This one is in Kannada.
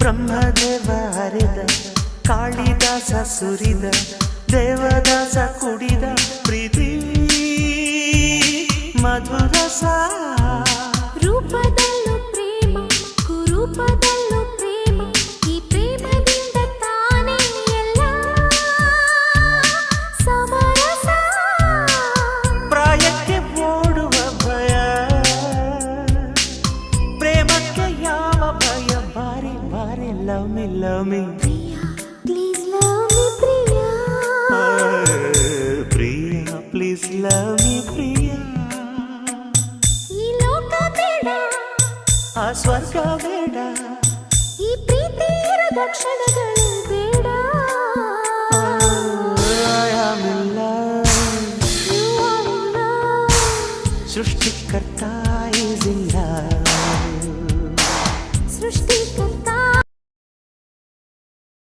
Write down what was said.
ಬ್ರಹ್ಮದೇವ ಹರಿದ ಕಾಳಿದಾಸ ಸುರಿದ ದೇವದಾಸ ಕುಡಿದ ಪ್ರೀತಿ ಮಧುರಸ ರೂಪದಲ್ಲೂ ಪ್ರೇಮ ಕುರೂಪದಲ್ಲೂ ಪ್ರೇಮ ಈ ಪ್ರೇಮದಿಂದ ತಾನೇ ಎಲ್ಲ ಸಮರಸ ಪ್ರಾಯಕ್ಕೆ ಓಡುವ ಭಯ ಪ್ರೇಮಕ್ಕೆ ಯಾವ ಭಯ ಬಾರಿ ಬಾರಿ love me Priya please love me Priya Priya please love me Priya ಈ ಲೋಕ ಬೇಡ ಆ ಸ್ವರ್ಗ ಬೇಡ ಈ ಪ್ರೀತಿ ಇರದ ಕ್ಷಣಗಳು